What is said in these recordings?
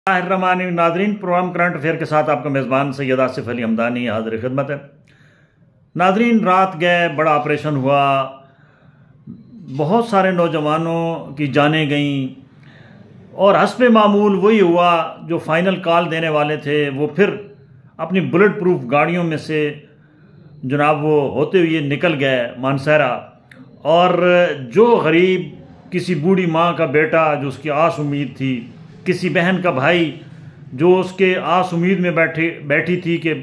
الرحمن ناظرین، programme current affair کے ساتھ آپ کا میزبان سید آصف علی حمدانی حاضر خدمت ہے۔ ناظرین، رات گئے، بڑا آپریشن ہوا، بہت سارے نوجوانوں کی جانیں گئیں اور حسب معمول وہی ہوا جو فائنل کال دینے والے تھے وہ پھر اپنی بلٹ پروف گاڑیوں میں سے جناب وہ ہوتے ہوئے نکل گئے مانسہرہ، اور جو غریب کسی بوڑھی ماں کا بیٹا جو اس کی آس امید تھی، کسی بہن کا بھائی جو اس کے آس امید میں بیٹھی تھی کہ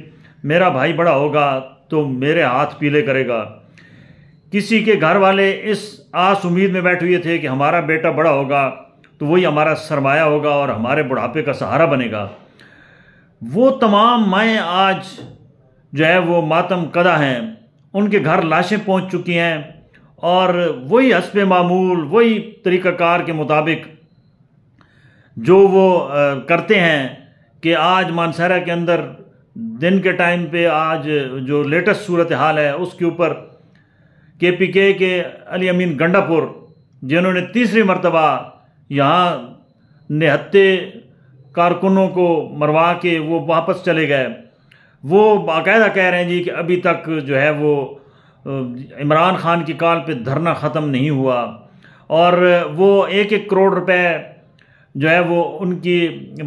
میرا بھائی بڑا ہوگا تو میرے ہاتھ پیلے کرے گا، کسی کے گھر والے اس آس امید میں بیٹھے ہوئے تھے کہ ہمارا بیٹا بڑا ہوگا تو وہی ہمارا سرمایہ ہوگا اور ہمارے بڑھاپے کا سہارا بنے گا، وہ تمام مائیں آج جو ہے وہ ماتم کدہ ہیں، ان کے گھر لاشیں پہنچ چکی ہیں، اور وہی حسب معمول وہی طریقہ کار کے مطابق جو وہ کرتے ہیں کہ آج مانسہرہ کے اندر دن کے ٹائم پہ آج جو لیٹسٹ صورتحال ہے اس کے اوپر کے پی کے علی امین گنڈا پور جنہوں نے تیسری مرتبہ یہاں نہتے کارکنوں کو مروا کے وہ واپس چلے گئے، وہ باقاعدہ کہہ رہے ہیں جی کہ ابھی تک جو ہے وہ عمران خان کی کال پہ دھرنا ختم نہیں ہوا، اور وہ 1-1 کروڑ روپے جو ہے وہ ان کی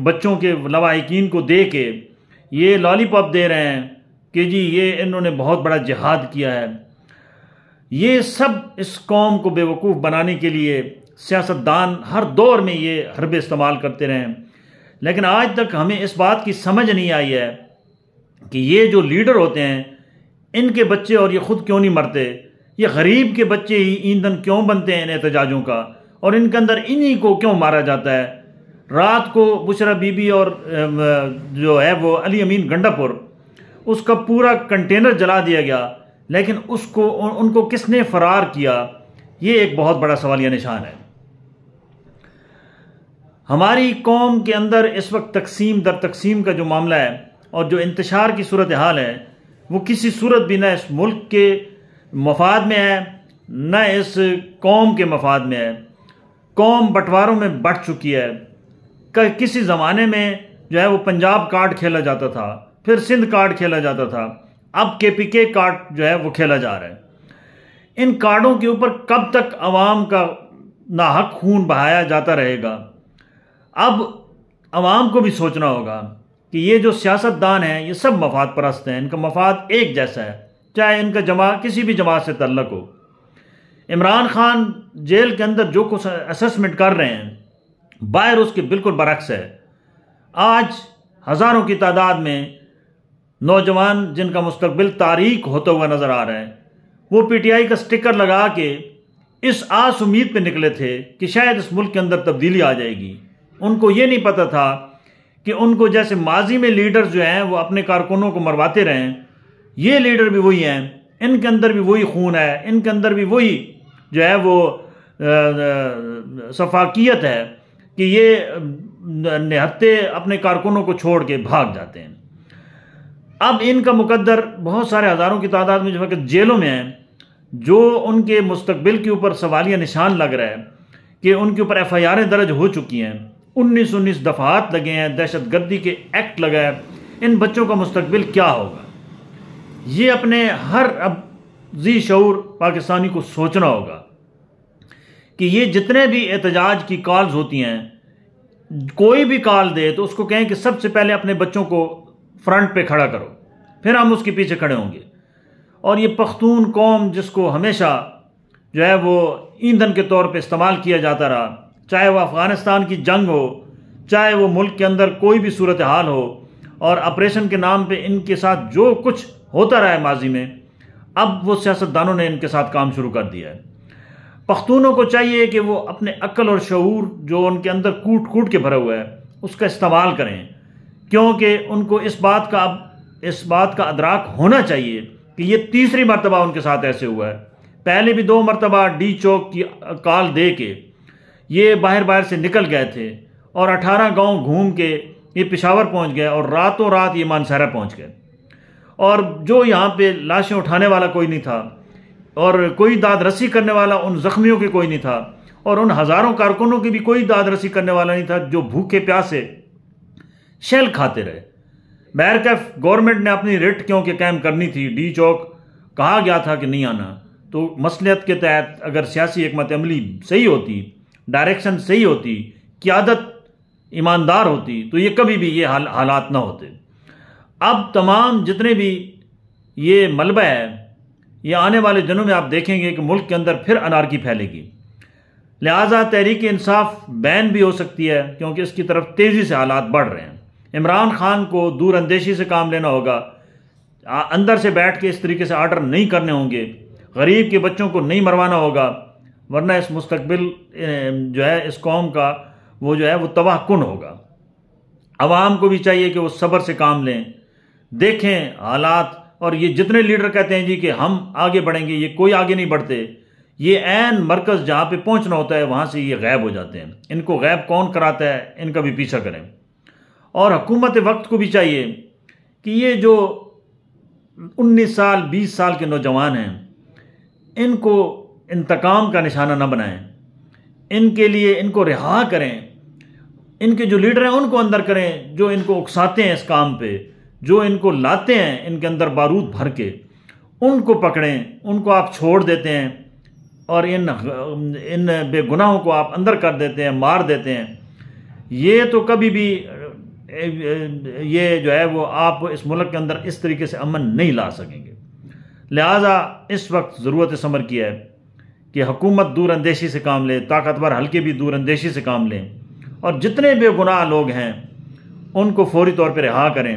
بچوں کے لواحقین کو دے کے یہ لالی پاپ دے رہے ہیں کہ جی یہ انہوں نے بہت بڑا جہاد کیا ہے۔ یہ سب اس قوم کو بے وقوف بنانے کے لیے سیاستدان ہر دور میں یہ حربے استعمال کرتے رہے ہیں، لیکن آج تک ہمیں اس بات کی سمجھ نہیں آئی ہے کہ یہ جو لیڈر ہوتے ہیں ان کے بچے اور یہ خود کیوں نہیں مرتے، یہ غریب کے بچے ہی ایندھن کیوں بنتے ہیں ان احتجاجوں کا، اور ان کے اندر انہی کو کیوں مارا جاتا ہے۔ رات کو بشرا بی بی اور جو ہے وہ علی امین گنڈا پور اس کا پورا کنٹینر جلا دیا گیا، لیکن ان کو کس نے فرار کیا، یہ ایک بہت بڑا سوالیہ نشان ہے۔ ہماری قوم کے اندر اس وقت تقسیم در تقسیم کا جو معاملہ ہے اور جو انتشار کی صورتحال ہے وہ کسی صورت بھی نہ اس ملک کے مفاد میں ہے نہ اس قوم کے مفاد میں ہے۔ قوم بٹواروں میں بٹ چکی ہے۔ کسی زمانے میں جو ہے وہ پنجاب کارڈ کھیلا جاتا تھا، پھر سندھ کارڈ کھیلا جاتا تھا، اب کے پی کے کارڈ جو ہے وہ کھیلا جا رہا ہے۔ ان کارڈوں کے اوپر کب تک عوام کا ناحق خون بہایا جاتا رہے گا؟ اب عوام کو بھی سوچنا ہوگا کہ یہ جو سیاستدان ہیں یہ سب مفاد پرست ہیں، ان کا مفاد ایک جیسا ہے، چاہے ان کا کسی بھی جماعت سے تعلق ہو۔ عمران خان جیل کے اندر جو کچھ اسسمنٹ کر رہے ہیں باہر اس کے بالکل برعکس ہے۔ آج ہزاروں کی تعداد میں نوجوان جن کا مستقبل تاریک ہوتا ہوا نظر آ رہا ہے وہ پی ٹی آئی کا سٹیکر لگا کے اس آس امید پہ نکلے تھے کہ شاید اس ملک کے اندر تبدیلی آ جائے گی۔ ان کو یہ نہیں پتہ تھا کہ ان کو جیسے ماضی میں لیڈر جو ہیں وہ اپنے کارکنوں کو مرواتے رہے ہیں، یہ لیڈر بھی وہی ہیں، ان کے اندر بھی وہی خون ہے، ان کے اندر بھی وہی جو ہے وہ سفاکیت ہے کہ یہ نہتے اپنے کارکنوں کو چھوڑ کے بھاگ جاتے ہیں۔ اب ان کا مقدر بہت سارے ہزاروں کی تعداد میں جو وقت جیلوں میں ہیں، جو ان کے مستقبل کے اوپر سوالیہ نشان لگ رہا ہے کہ ان کے اوپر ایف آئی آریں درج ہو چکی ہیں، 19 دفعات لگے ہیں، دہشت گردی کے ایکٹ لگا ہے، ان بچوں کا مستقبل کیا ہوگا؟ یہ اپنے ہر اب ذی شعور پاکستانی کو سوچنا ہوگا کہ یہ جتنے بھی احتجاج کی کالز ہوتی ہیں، کوئی بھی کال دے تو اس کو کہیں کہ سب سے پہلے اپنے بچوں کو فرنٹ پہ کھڑا کرو، پھر ہم اس کے پیچھے کھڑے ہوں گے۔ اور یہ پختون قوم جس کو ہمیشہ جو ہے وہ ایندھن کے طور پہ استعمال کیا جاتا رہا، چاہے وہ افغانستان کی جنگ ہو، چاہے وہ ملک کے اندر کوئی بھی صورتحال ہو، اور آپریشن کے نام پہ ان کے ساتھ جو کچھ ہوتا رہا ہے ماضی میں، اب وہ سیاستدانوں نے ان کے ساتھ کام شروع کر دیا ہے۔ پختونوں کو چاہیے کہ وہ اپنے عقل اور شعور جو ان کے اندر کوٹ کوٹ کے بھرا ہوا ہے اس کا استعمال کریں، کیونکہ ان کو اس بات کا ادراک ہونا چاہیے کہ یہ تیسری مرتبہ ان کے ساتھ ایسے ہوا ہے۔ پہلے بھی 2 مرتبہ ڈی چوک کی کال دے کے یہ باہر سے نکل گئے تھے اور 18 گاؤں گھوم کے یہ پشاور پہنچ گئے اور راتوں رات یہ مانسہرہ پہنچ گئے، اور جو یہاں پہ لاشیں اٹھانے والا کوئی نہیں تھا اور کوئی داد رسی کرنے والا ان زخمیوں کے کوئی نہیں تھا، اور ان ہزاروں کارکنوں کی بھی کوئی داد رسی کرنے والا نہیں تھا جو بھوکے پیاسے شیل کھاتے رہے۔ بہرکیف گورنمنٹ نے اپنی رٹ کیونکہ قائم کرنی تھی، ڈی چوک کہا گیا تھا کہ نہیں آنا، تو مصلحت کے تحت اگر سیاسی حکمت عملی صحیح ہوتی، ڈائریکشن صحیح ہوتی، قیادت ایماندار ہوتی، تو یہ کبھی بھی یہ حالات نہ ہوتے۔ اب تمام جتنے بھی یہ ملبہ ہے، یہ آنے والے دنوں میں آپ دیکھیں گے کہ ملک کے اندر پھر انارکی پھیلے گی، لہٰذا تحریک انصاف بین بھی ہو سکتی ہے کیونکہ اس کی طرف تیزی سے حالات بڑھ رہے ہیں۔ عمران خان کو دور اندیشی سے کام لینا ہوگا، اندر سے بیٹھ کے اس طریقے سے آرڈر نہیں کرنے ہوں گے، غریب کے بچوں کو نہیں مروانا ہوگا، ورنہ اس مستقبل جو ہے اس قوم کا وہ جو ہے وہ تباہ کن ہوگا۔ عوام کو بھی چاہیے کہ وہ صبر سے کام لیں، دیکھیں حالات، اور یہ جتنے لیڈر کہتے ہیں جی کہ ہم آگے بڑھیں گے، یہ کوئی آگے نہیں بڑھتے، یہ عین مرکز جہاں پہ پہنچنا ہوتا ہے وہاں سے یہ غائب ہو جاتے ہیں۔ ان کو غائب کون کراتا ہے، ان کا بھی پیچھا کریں۔ اور حکومت وقت کو بھی چاہیے کہ یہ جو 19 سال 20 سال کے نوجوان ہیں، ان کو انتقام کا نشانہ نہ بنائیں، ان کے لیے ان کو رہا کریں، ان کے جو لیڈر ہیں ان کو اندر کریں، جو ان کو اکساتے ہیں اس کام پہ، جو ان کو لاتے ہیں ان کے اندر بارود بھر کے، ان کو پکڑیں، ان کو آپ چھوڑ دیتے ہیں اور ان بے گناہوں کو آپ اندر کر دیتے ہیں، مار دیتے ہیں۔ یہ تو کبھی بھی یہ جو ہے وہ آپ اس ملک کے اندر اس طریقے سے امن نہیں لا سکیں گے۔ لہٰذا اس وقت ضرورت اس امر کی ہے کہ حکومت دور اندیشی سے کام لے، طاقتور حلقے بھی دور اندیشی سے کام لیں، اور جتنے بے گناہ لوگ ہیں ان کو فوری طور پہ رہا کریں،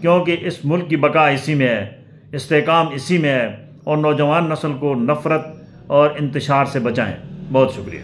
کیونکہ اس ملک کی بقا اسی میں ہے، استحکام اسی میں ہے، اور نوجوان نسل کو نفرت اور انتشار سے بچائیں۔ بہت شکریہ۔